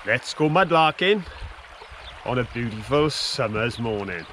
Let's go mudlarking on a beautiful summer's morning.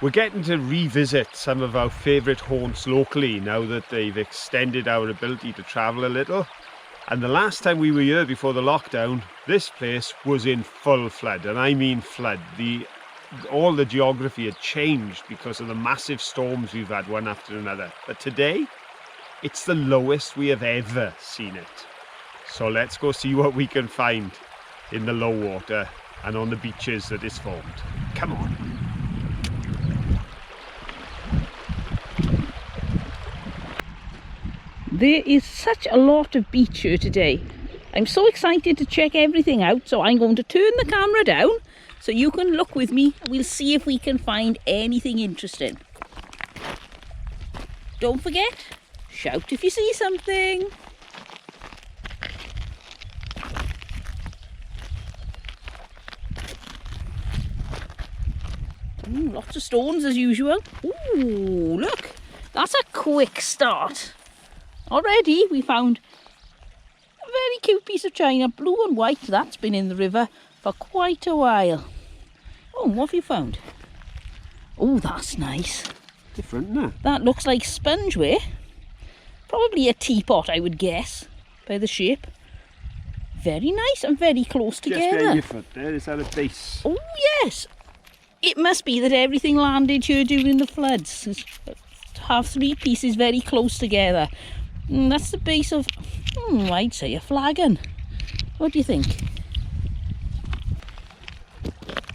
We're getting to revisit some of our favourite haunts locally now that they've extended our ability to travel a little. And the last time we were here before the lockdown, this place was in full flood, and I mean flood. All the geography had changed because of the massive storms we've had one after another. But today, it's the lowest we have ever seen it. So let's go see what we can find in the low water and on the beaches that it's formed. Come on. There is such a lot of beach here today. I'm so excited to check everything out, so I'm going to turn the camera down so you can look with me and we'll see if we can find anything interesting. Don't forget, shout if you see something. Lots of stones as usual. Ooh, look, that's a quick start. Already we found a very cute piece of china, blue and white. That's been in the river for quite a while. Oh, what have you found? Oh, that's nice. Different, isn't it? That looks like spongeware. Probably a teapot, I would guess, by the shape. Very nice and very close together. Just behind your foot there, is that a base? Oh, yes. It must be that everything landed here during the floods. Have three pieces very close together. That's the base of, I'd say a flagon. What do you think?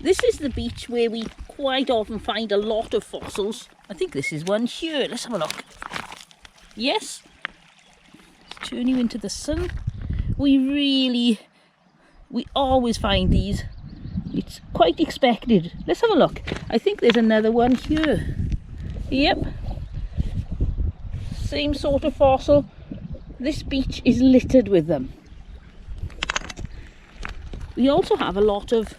This is the beach where we quite often find a lot of fossils. I think this is one here. Let's have a look. Yes. Let's turn you into the sun. We always find these. It's quite expected. Let's have a look. I think there's another one here. Yep. Same sort of fossil. This beach is littered with them. We also have a lot of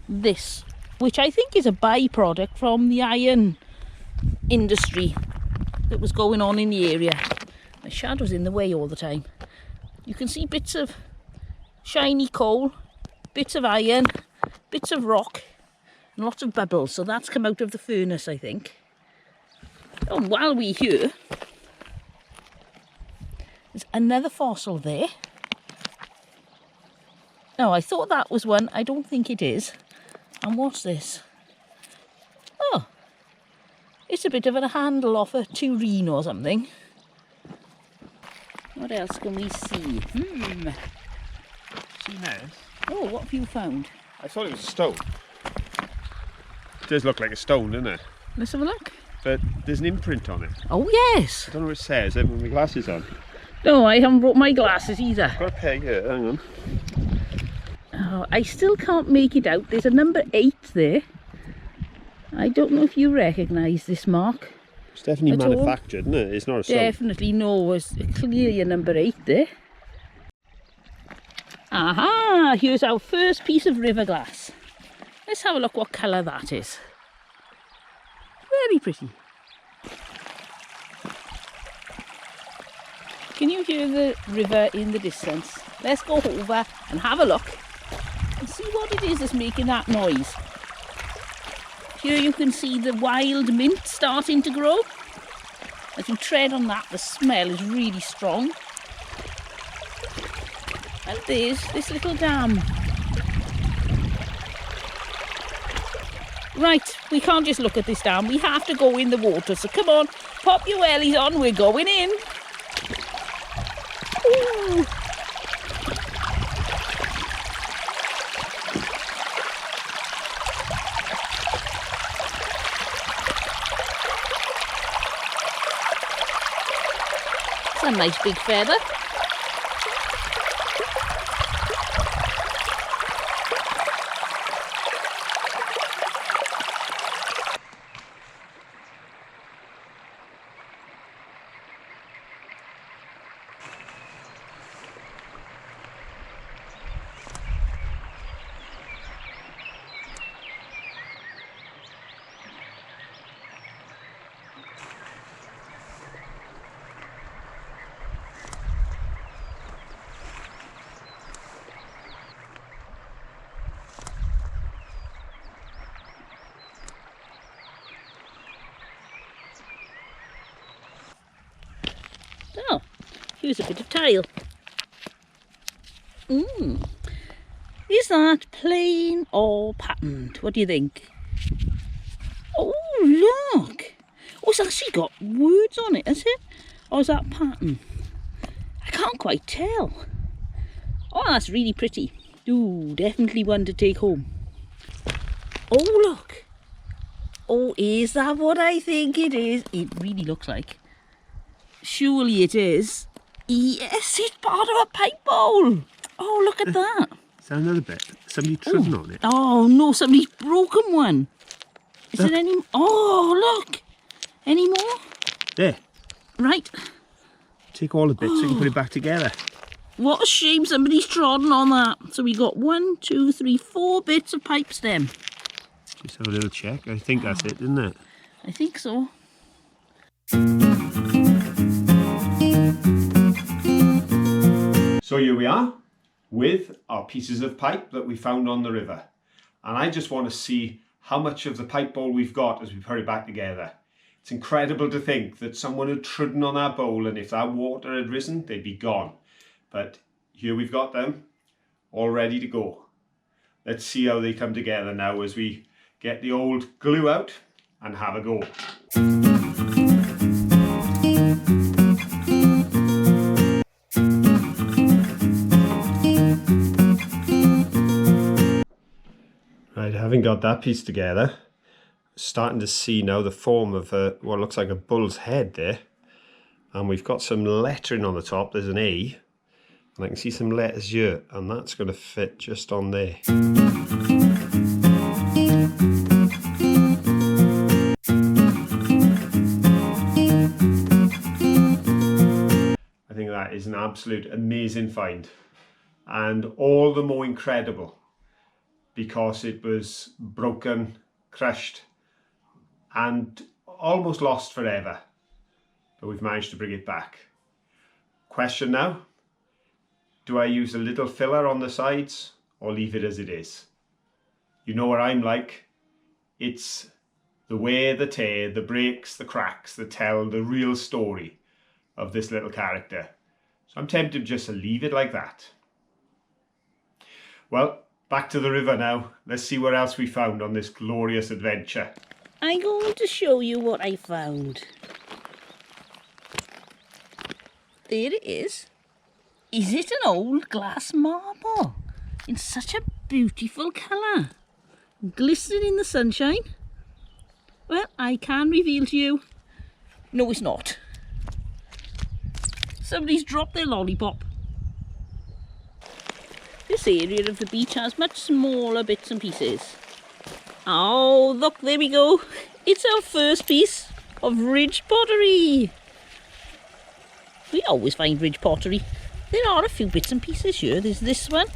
this, which I think is a byproduct from the iron industry that was going on in the area. My shadow's in the way all the time. You can see bits of shiny coal, bits of iron, bits of rock, and lots of bubbles. So that's come out of the furnace, I think. Oh, and while we're here, there's another fossil there. No, I thought that was one. I don't think it is. And what's this? Oh, it's a bit of a handle off a tureen or something. What else can we see? See this? Oh, what have you found? I thought it was a stone. It does look like a stone, doesn't it? Let's have a look. But there's an imprint on it. Oh, yes. I don't know what it says. I haven't got my glasses on. No, I haven't brought my glasses either. I've got a pair here, hang on. Oh, I still can't make it out. There's a number 8 there. I don't know if you recognise this mark. It's definitely manufactured, isn't it? It's not a stone. Definitely no. It's clearly a number 8 there. Aha! Here's our first piece of river glass. Let's have a look what colour that is. Very pretty. Can you hear the river in the distance? Let's go over and have a look and see what it is that's making that noise. Here you can see the wild mint starting to grow. As you tread on that, the smell is really strong. And there's this little dam. Right, we can't just look at this dam. We have to go in the water. So come on, pop your wellies on. We're going in. Ooh. It's a nice big feather. Oh, here's a bit of tile. Is that plain or patterned? What do you think? Oh, look. Oh, it's actually got words on it, has it? Or is that pattern? I can't quite tell. Oh, that's really pretty. Ooh, definitely one to take home. Oh, look. Oh, is that what I think it is? It really looks like. Surely it is. Yes, it's part of a pipe bowl. Oh, look at that. Is that another bit? Somebody trodden on it? Oh, no, somebody's broken one. Is there any... Oh, look. Any more? There. Right. Take all the bits so you can put it back together. What a shame somebody's trodden on that. So we got 1, 2, 3, 4 bits of pipe stem. Just have a little check. I think that's it, isn't it? I think so. So here we are with our pieces of pipe that we found on the river. And I just want to see how much of the pipe bowl we've got as we put it back together. It's incredible to think that someone had trodden on our bowl, and if that water had risen, they'd be gone. But here we've got them, all ready to go. Let's see how they come together now as we get the old glue out and have a go. Right, having got that piece together, starting to see now the form of what looks like a bull's head there. And we've got some lettering on the top. There's an A, and I can see some letters here, and that's going to fit just on there. I think that is an absolute amazing find, and all the more incredible because it was broken, crushed, and almost lost forever, but we've managed to bring it back. Question now, do I use a little filler on the sides or leave it as it is? You know what I'm like. It's the wear, the tear, the breaks, the cracks that tell the real story of this little character. So I'm tempted just to leave it like that. Well, back to the river now. Let's see what else we found on this glorious adventure. I'm going to show you what I found. There it is. Is it an old glass marble? In such a beautiful colour. Glistening in the sunshine. Well, I can reveal to you, no it's not. Somebody's dropped their lollipop. This area of the beach has much smaller bits and pieces. Oh, look, there we go. It's our first piece of ridge pottery. We always find ridge pottery. There are a few bits and pieces here. There's this one.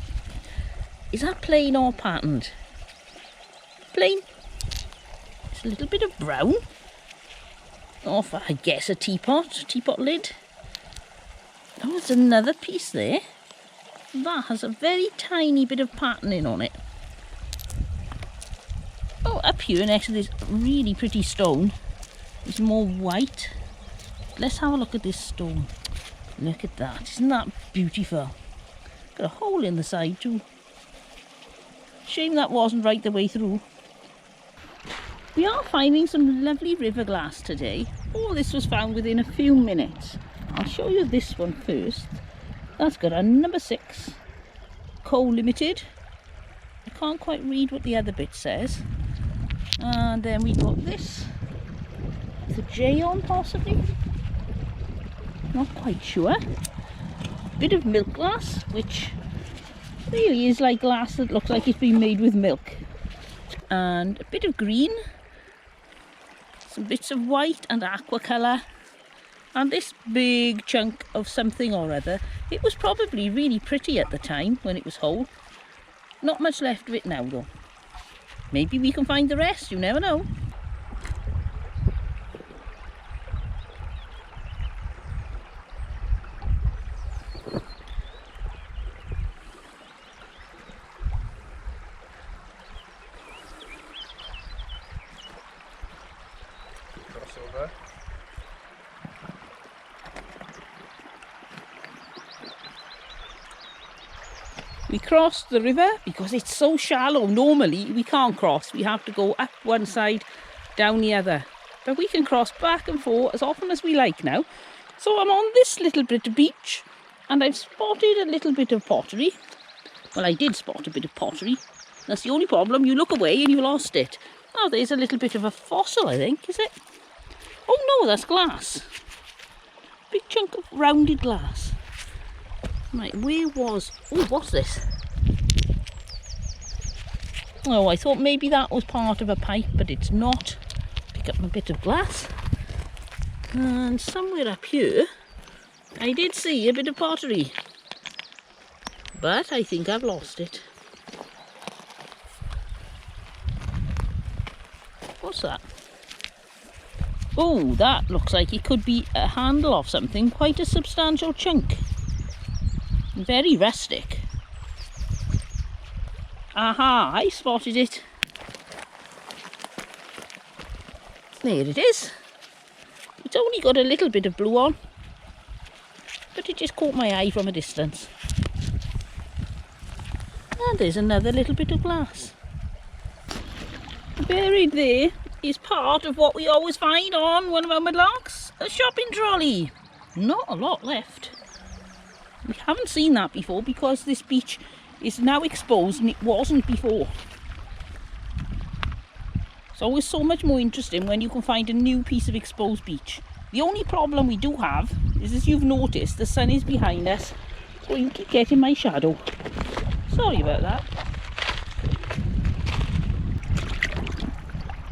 Is that plain or patterned? Plain. It's a little bit of brown. Oh, for, I guess a teapot lid. Oh, there's another piece there. That has a very tiny bit of patterning on it. Oh, up here next to this really pretty stone is more white. Let's have a look at this stone. Look at that. Isn't that beautiful? Got a hole in the side too. Shame that wasn't right the way through. We are finding some lovely river glass today. Oh, this was found within a few minutes. I'll show you this one first. That's got a number 6, co-limited. I can't quite read what the other bit says. And then we've got this. It's a J on possibly. Not quite sure. Bit of milk glass, which really is like glass that looks like it's been made with milk. And a bit of green. Some bits of white and aqua colour. And this big chunk of something or other. It was probably really pretty at the time when it was whole. Not much left of it now though. Maybe we can find the rest, you never know. Crossover. We crossed the river because it's so shallow. Normally we can't cross. We have to go up one side, down the other. But we can cross back and forth as often as we like now. So I'm on this little bit of beach and I've spotted a little bit of pottery. Well, I did spot a bit of pottery. That's the only problem. You look away and you lost it. Oh, there's a little bit of a fossil, I think, is it? Oh no, that's glass. Big chunk of rounded glass. Right, where was... Oh, what's this? Oh, I thought maybe that was part of a pipe, but it's not. Pick up a bit of glass. And somewhere up here, I did see a bit of pottery. But I think I've lost it. What's that? Oh, that looks like it could be a handle of something. Quite a substantial chunk. Very rustic. Aha, I spotted it. There it is. It's only got a little bit of blue on, but it just caught my eye from a distance. And there's another little bit of glass. Buried there is part of what we always find on one of our mudlarks, a shopping trolley. Not a lot left. We haven't seen that before because this beach is now exposed and it wasn't before. It's always so much more interesting when you can find a new piece of exposed beach. The only problem we do have is, as you've noticed, the sun is behind us, so you keep getting my shadow. Sorry about that.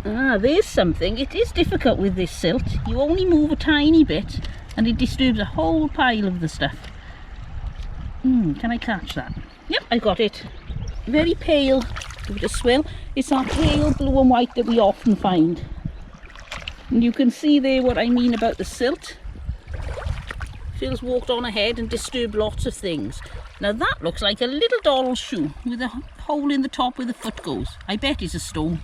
Ah, there's something. It is difficult with this silt. You only move a tiny bit and it disturbs a whole pile of the stuff. Can I catch that? Yep, I got it. Very pale. Give it a swill. It's that pale blue and white that we often find. And you can see there what I mean about the silt. Phil's walked on ahead and disturbed lots of things. Now that looks like a little doll's shoe with a hole in the top where the foot goes. I bet it's a stone.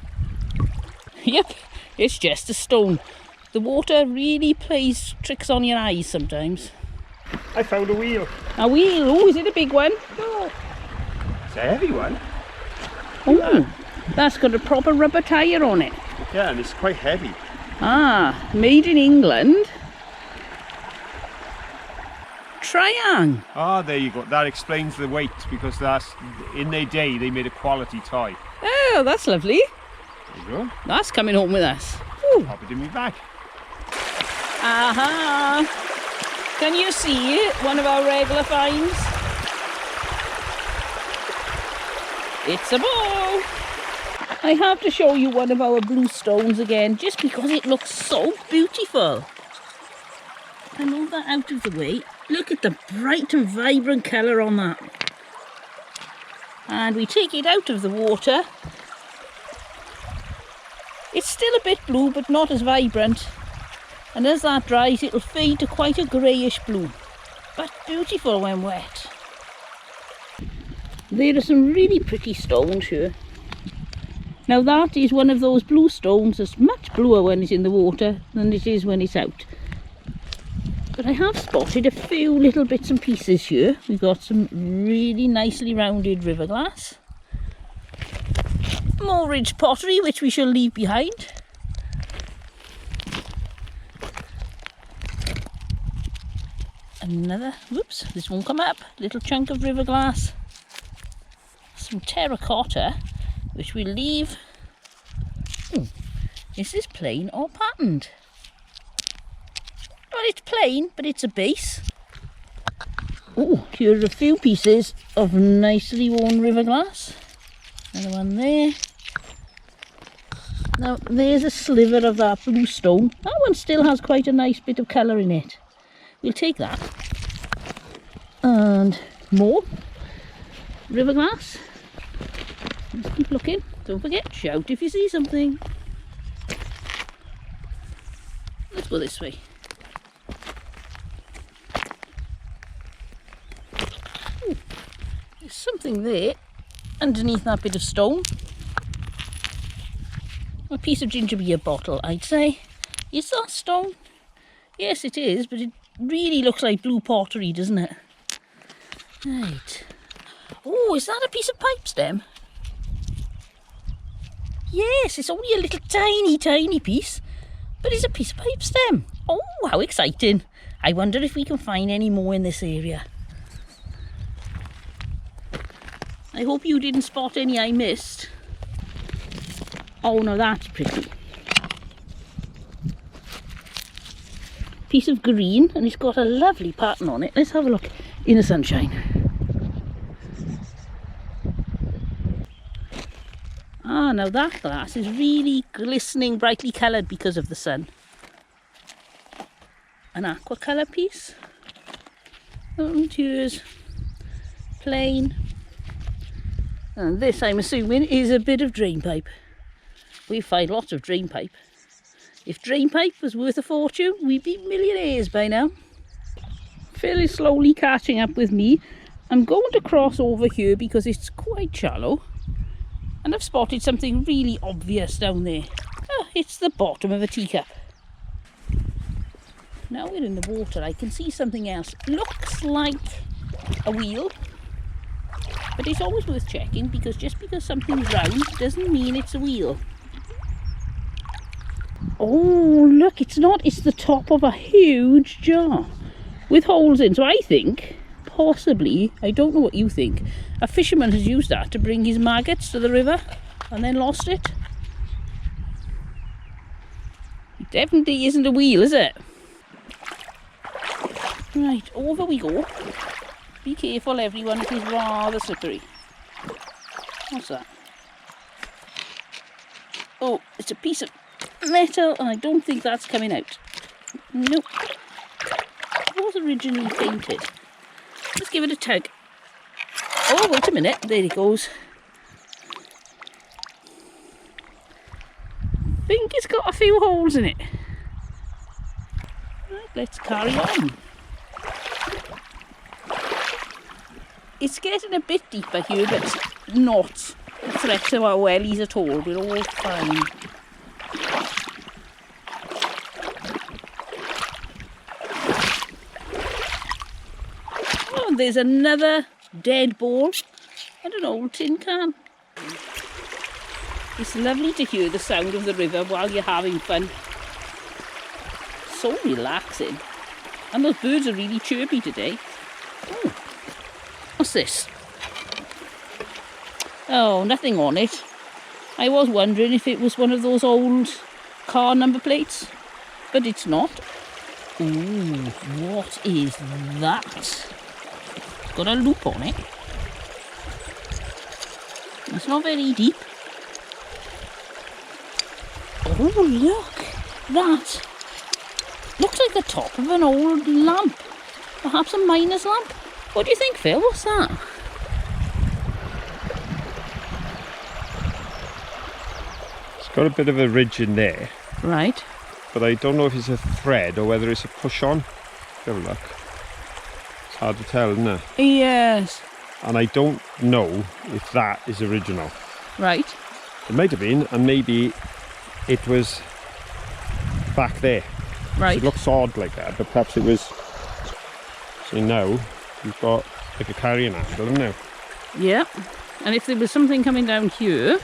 Yep, it's just a stone. The water really plays tricks on your eyes sometimes. I found a wheel. A wheel? Oh, is it a big one? No. It's a heavy one. Oh, yeah. That's got a proper rubber tyre on it. Yeah, and it's quite heavy. Ah, made in England. Triang. Ah, there you go. That explains the weight, because that's, in their day, they made a quality toy. Oh, that's lovely. There you go. That's coming home with us. Ooh. Pop it in my bag. Aha. Can you see it? One of our regular finds. It's a ball. I have to show you one of our blue stones again, just because it looks so beautiful. I move that out of the way. Look at the bright and vibrant colour on that. And we take it out of the water. It's still a bit blue, but not as vibrant. And as that dries, it'll fade to quite a greyish blue, but beautiful when wet. There are some really pretty stones here. Now that is one of those blue stones that's much bluer when it's in the water than it is when it's out. But I have spotted a few little bits and pieces here. We've got some really nicely rounded river glass. More ridge pottery, which we shall leave behind. Another, whoops, this won't come up. Little chunk of river glass. Some terracotta, which we'll leave. Is this plain or patterned? Well, it's plain, but it's a base. Oh, here are a few pieces of nicely worn river glass. Another one there. Now, there's a sliver of that blue stone. That one still has quite a nice bit of colour in it. We'll take that. And more river glass. Let's keep looking. Don't forget, shout if you see something. Let's go this way. Ooh, there's something there underneath that bit of stone. A piece of ginger beer bottle, I'd say. Is that stone? Yes, it is, but it really looks like blue pottery, doesn't it? Right. Oh, is that a piece of pipe stem? Yes, it's only a little tiny piece, but it's a piece of pipe stem. Oh, how exciting. I wonder if we can find any more in this area. I hope you didn't spot any I missed. Oh, no, that's pretty. Piece of green, and it's got a lovely pattern on it. Let's have a look in the sunshine. Ah, now that glass is really glistening, brightly coloured because of the sun. An aqua colour piece. And here's plain. And this, I'm assuming, is a bit of drain pipe. We find lots of drain pipe. If drain pipe was worth a fortune, we'd be millionaires by now. Phil is slowly catching up with me. I'm going to cross over here because it's quite shallow. And I've spotted something really obvious down there. Oh, it's the bottom of a teacup. Now we're in the water, I can see something else. Looks like a wheel. But it's always worth checking, because just because something's round doesn't mean it's a wheel. Oh, look, it's not. It's the top of a huge jar with holes in. So I think, possibly, I don't know what you think, a fisherman has used that to bring his maggots to the river and then lost it. It definitely isn't a wheel, is it? Right, over we go. Be careful, everyone, it is rather slippery. What's that? Oh, it's a piece of metal, and I don't think that's coming out. Nope. It was originally painted. Let's give it a tug. Oh, wait a minute. There it goes. I think it's got a few holes in it. Right, let's carry on. It's getting a bit deeper here, but it's not a threat to our wellies at all. We're all fine. Oh, and there's another dead ball and an old tin can. It's lovely to hear the sound of the river while you're having fun. So relaxing. And those birds are really chirpy today. Oh. What's this? Oh, nothing on it. I was wondering if it was one of those old car number plates, but it's not. Ooh, what is that? It's got a loop on it. It's not very deep. Oh, look! That looks like the top of an old lamp. Perhaps a miner's lamp. What do you think, Phil? What's that? It's got a bit of a ridge in there. Right. But I don't know if it's a thread or whether it's a push-on. Have a look. It's hard to tell, isn't it? Yes. And I don't know if that is original. Right. It might have been, and maybe it was back there. Right. So it looks odd like that, but perhaps it was. So now you've got like a carrying handle, haven't you? Yeah. And if there was something coming down here.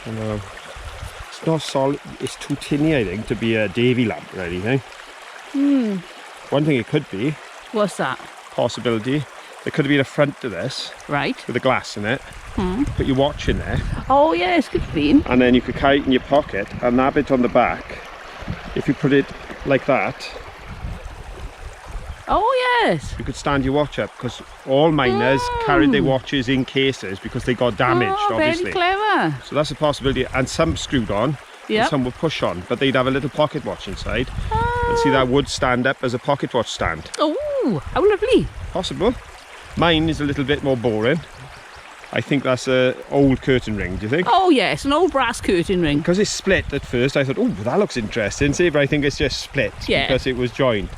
I know. It's not solid. It's too tinny, I think, to be a Davy lamp or anything. Hmm. One thing it could be What's that? Possibility. There could have been a front to this Right. with a glass in it. Put your watch in there, Oh yes, could have been. and then you could carry it in your pocket, and that bit on the back, if you put it like that, Oh yes. you could stand your watch up, because all miners carried their watches in cases because they got damaged, Oh, obviously. very clever. So that's a possibility, and some screwed on, Yeah. and some would push on, but they'd have a little pocket watch inside. And see, that would stand up as a pocket watch stand. Oh, how lovely. Possible. Mine is a little bit more boring. I think that's a old curtain ring, do you think? Oh yes, an old brass curtain ring. Because it's split at first, I thought, oh, that looks interesting. See, but I think it's just split because it was joined.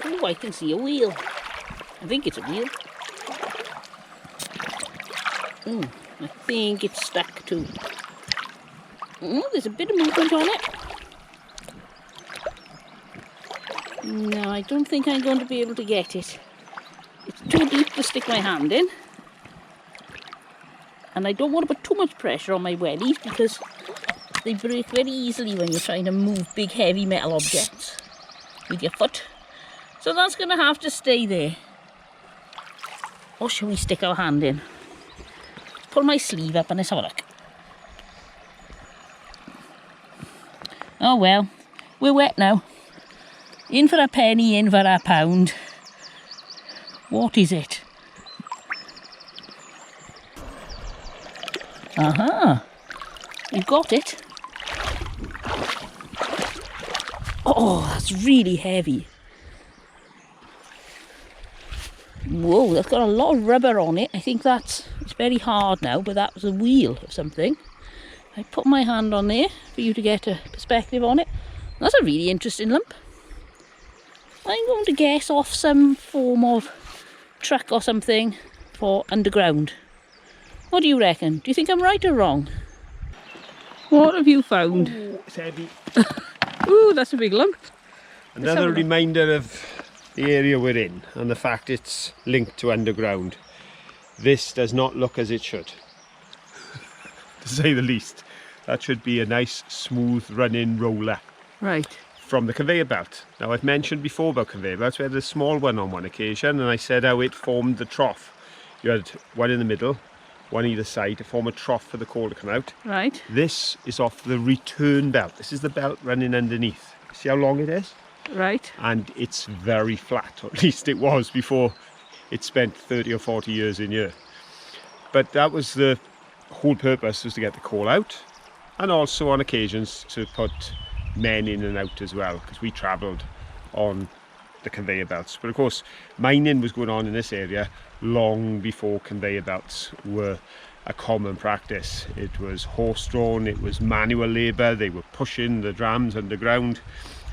Oh, I can see a wheel. I think it's a wheel. I think it's stuck too. There's a bit of movement on it. No, I don't think I'm going to be able to get it. It's too deep to stick my hand in. And I don't want to put too much pressure on my wellies because they break very easily when you're trying to move big heavy metal objects with your foot. So that's going to have to stay there. Or shall we stick our hand in? Pull my sleeve up and let's have a look. Oh well, we're wet now. In for a penny, in for a pound. What is it? Aha! You've got it. Oh, that's really heavy. Whoa, that's got a lot of rubber on it. I think it's very hard now, but that was a wheel of something. I put my hand on there for you to get a perspective on it. That's a really interesting lump. I'm going to guess off some form of truck or something for underground. What do you reckon? Do you think I'm right or wrong? What have you found? Ooh, it's heavy. Ooh, that's a big lump. Another reminder of the area we're in and the fact it's linked to underground. This does not look as it should, to say the least. That should be a nice smooth running roller. Right. From the conveyor belt. Now, I've mentioned before about conveyor belts. We had a small one on one occasion, and I said how it formed the trough. You had one in the middle, one either side to form a trough for the coal to come out. Right. This is off the return belt. This is the belt running underneath. See how long it is? Right. And it's very flat, or at least it was before it spent 30 or 40 years in here. But that was the whole purpose, was to get the coal out, and also on occasions to put men in and out as well, because we travelled on the conveyor belts. But of course, mining was going on in this area long before conveyor belts were a common practice. It was horse-drawn, it was manual labour, they were pushing the drams underground,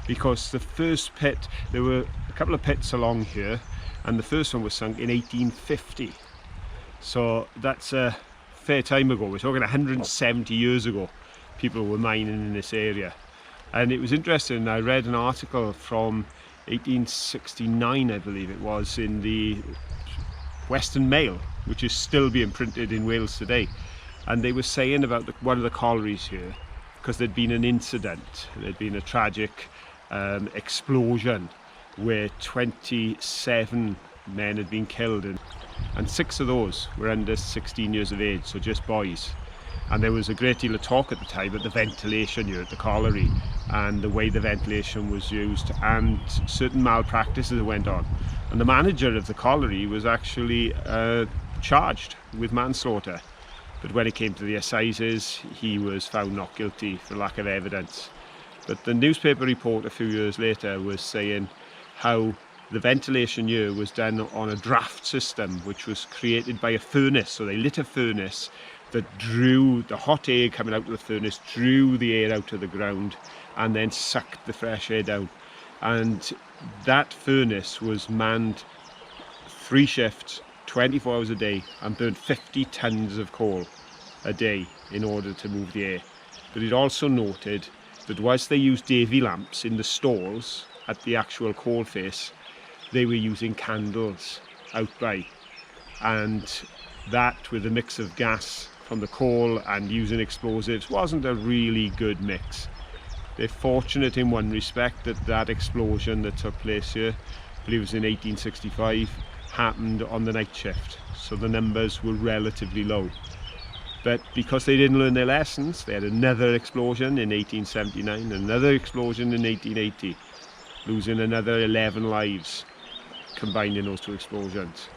because the first pit, there were a couple of pits along here, and the first one was sunk in 1850. So that's a fair time ago. We're talking 170 years ago, people were mining in this area. And it was interesting, I read an article from 1869, I believe it was, in the Western Mail, which is still being printed in Wales today. And they were saying about one of the collieries here, because there'd been an incident, there'd been a tragic explosion where 27 men had been killed, and 6 of those were under 16 years of age, so just boys. And there was a great deal of talk at the time about the ventilation here at the colliery and the way the ventilation was used, and certain malpractices that went on. And the manager of the colliery was actually charged with manslaughter. But when it came to the assizes, he was found not guilty for lack of evidence. But the newspaper report a few years later was saying how the ventilation here was done on a draft system, which was created by a furnace. So they lit a furnace that drew the hot air coming out of the furnace, drew the air out of the ground, and then sucked the fresh air down. And that furnace was manned 3 shifts, 24 hours a day, and burned 50 tons of coal a day in order to move the air. But it also noted that whilst they used Davy lamps in the stalls at the actual coal face, they were using candles out by, and that with a mix of gas from the coal and using explosives wasn't a really good mix. They're fortunate in one respect that that explosion that took place here, I believe it was in 1865, happened on the night shift. So the numbers were relatively low. But because they didn't learn their lessons, they had another explosion in 1879, another explosion in 1880, losing another 11 lives combined in those two explosions.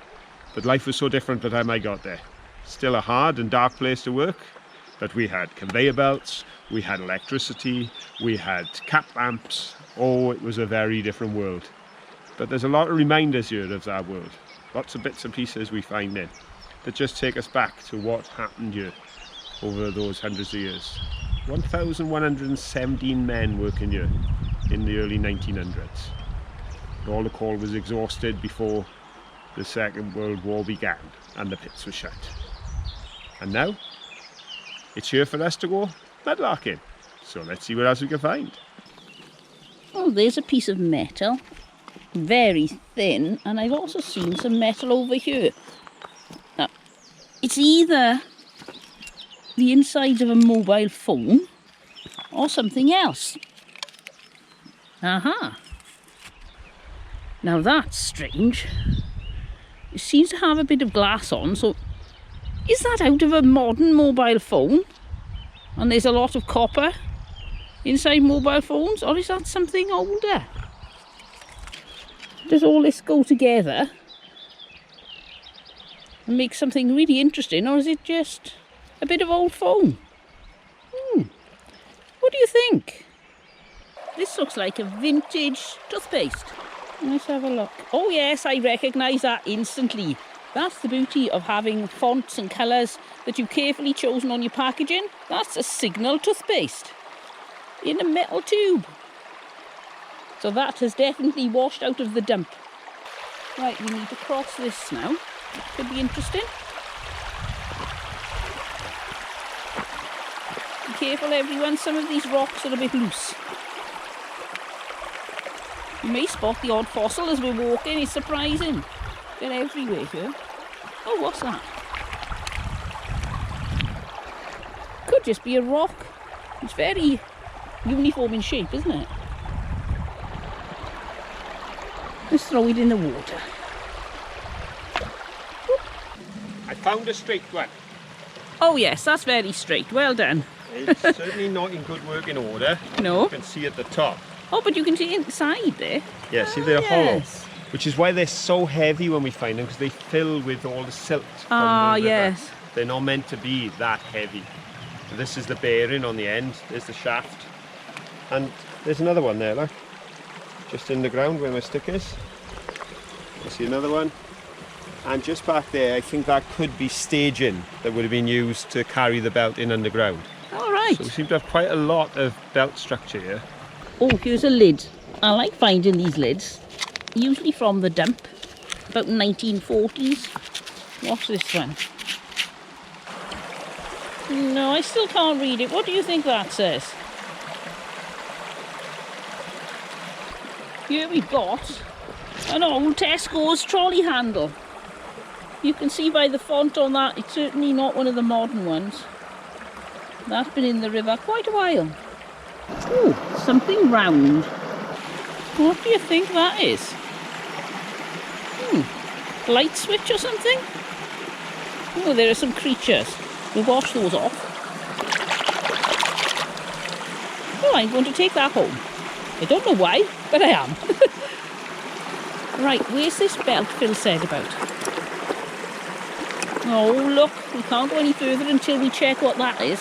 But life was so different by the time I got there. Still a hard and dark place to work, but we had conveyor belts, we had electricity, we had cap lamps. Oh, it was a very different world. But there's a lot of reminders here of that world. Lots of bits and pieces we find in that just take us back to what happened here over those hundreds of years. 1,117 men working here in the early 1900s. All the coal was exhausted before the Second World War began and the pits were shut. And now it's here for us to go mudlarking. So let's see what else we can find. Oh, there's a piece of metal, very thin, and I've also seen some metal over here. Now, it's either the inside of a mobile phone or something else. Aha! Now that's strange. It seems to have a bit of glass on, so is that out of a modern mobile phone? And there's a lot of copper inside mobile phones, or is that something older? Does all this go together and make something really interesting, or is it just a bit of old phone? What do you think? This looks like a vintage toothpaste. Let's have a look. Oh yes, I recognise that instantly. That's the beauty of having fonts and colours that you've carefully chosen on your packaging. That's a Signal toothpaste in a metal tube. So that has definitely washed out of the dump. Right, we need to cross this now. Could be interesting. Be careful everyone, some of these rocks are a bit loose. You may spot the odd fossil as we're walking, it's surprising. They're everywhere here. Oh, what's that? Could just be a rock. It's very uniform in shape, isn't it? Let's throw it in the water. I found a straight one. Oh yes, that's very straight. Well done. It's certainly not in good working order. No. You can see at the top. Oh, but you can see inside there. Yeah, see they're yes. hollow. Which is why they're so heavy when we find them, because they fill with all the silt from Ah, the river. yes. They're not meant to be that heavy. So this is the bearing on the end. There's the shaft. And there's another one there, look. Just in the ground where my stick is. You see another one. And just back there, I think that could be staging that would have been used to carry the belt in underground. All right. So we seem to have quite a lot of belt structure here. Oh, here's a lid. I like finding these lids. Usually from the dump. About 1940s. What's this one? No, I still can't read it. What do you think that says? Here we've got an old Tesco's trolley handle. You can see by the font on that, it's certainly not one of the modern ones. That's been in the river quite a while. Oh, something round. What do you think that is? Light switch or something? Oh, there are some creatures. We'll wash those off. Oh, I'm going to take that home. I don't know why, but I am. Right, where's this belt Phil said about? Oh, look, we can't go any further until we check what that is.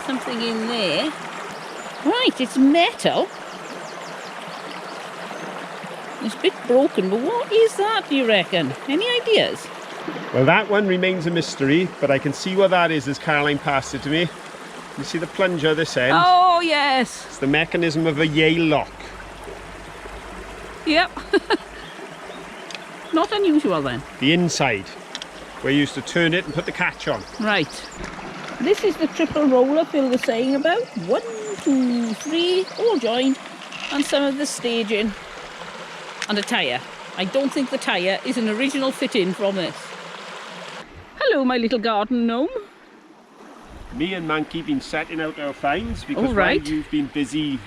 Something in there. Right, it's metal. It's a bit broken, but what is that, do you reckon? Any ideas? Well, that one remains a mystery, but I can see what that is as Caroline passed it to me. You see the plunger this end? Oh, yes. It's the mechanism of a Yale lock. Yep. Not unusual then. The inside, where you used to turn it and put the catch on. Right. This is the triple roller Phil was saying about. 1, 2, 3, all joined. And some of the staging. And a tyre. I don't think the tyre is an original fit-in from this. Hello, my little garden gnome. Me and Manky been setting out our finds because All right. while you've been busy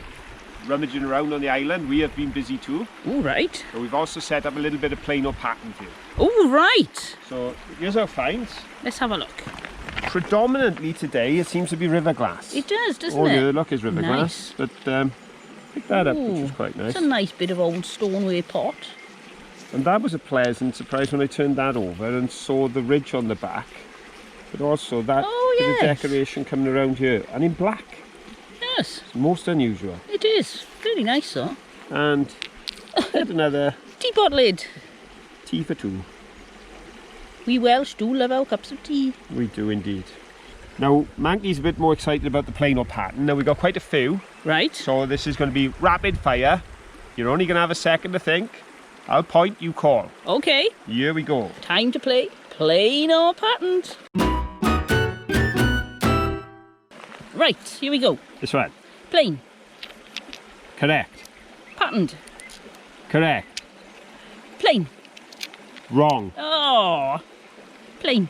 rummaging around on the island, we have been busy too. All right. So we've also set up a little bit of plain or pattern here. All right. So here's our finds. Let's have a look. Predominantly today it seems to be river glass. It does, doesn't All it? the look is river glass, but picked that up, which Ooh, was quite nice. It's a nice bit of old stoneware pot. And that was a pleasant surprise when I turned that over and saw the ridge on the back, but also that bit of decoration coming around here, and in black. Yes. It's most unusual. It is. Very nice, though. And yet another Teapot lid. tea for two. We Welsh do love our cups of tea. We do indeed. Now, Manky's a bit more excited about the plain or pattern. Now, we've got quite a few. Right. So this is going to be rapid fire. You're only going to have a second to think. I'll point, you call. Okay. Here we go. Time to play plain or patterned. Right, here we go. This one. Plain. Correct. Patterned. Correct. Plain. Wrong. Oh. Plain.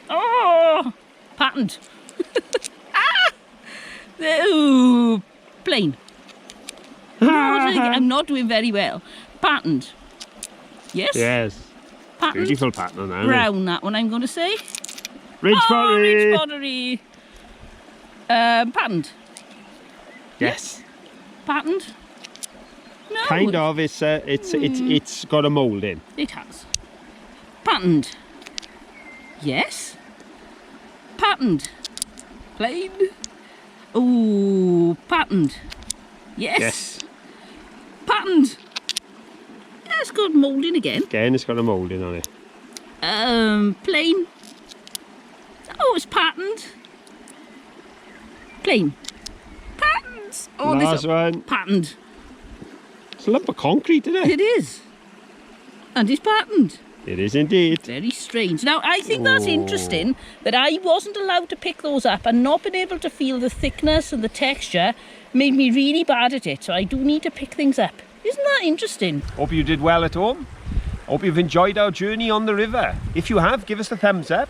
Oh. Patterned. Ah! Ooh. Plain. No, I'm not doing very well. Patterned. Yes? Yes. Patterned. Beautiful pattern now. Brown, that one I'm going to say. Ridge Oh, pottery. ridge pottery. Patterned. Yes. Patterned. No. Kind of. It's got a mould in. It has. Patterned. Yes. Patterned. Plain. Ooh, patterned. Yes. Yes. Patterned. Yeah, it's got moulding again. Again, it's got a mould in on it. Plain. Oh, it's patterned. Plain. Patterned. Oh, Last one. Patterned. It's a lump of concrete, isn't it? It is. And it's patterned. It is indeed. Very strange. Now, I think that's interesting that I wasn't allowed to pick those up, and not being able to feel the thickness and the texture made me really bad at it. So I do need to pick things up. Isn't that interesting? Hope you did well at home. Hope you've enjoyed our journey on the river. If you have, give us a thumbs up.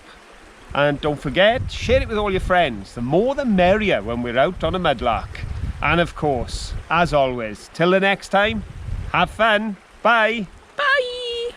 And don't forget, share it with all your friends. The more the merrier when we're out on a mudlark. And of course, as always, till the next time, have fun. Bye.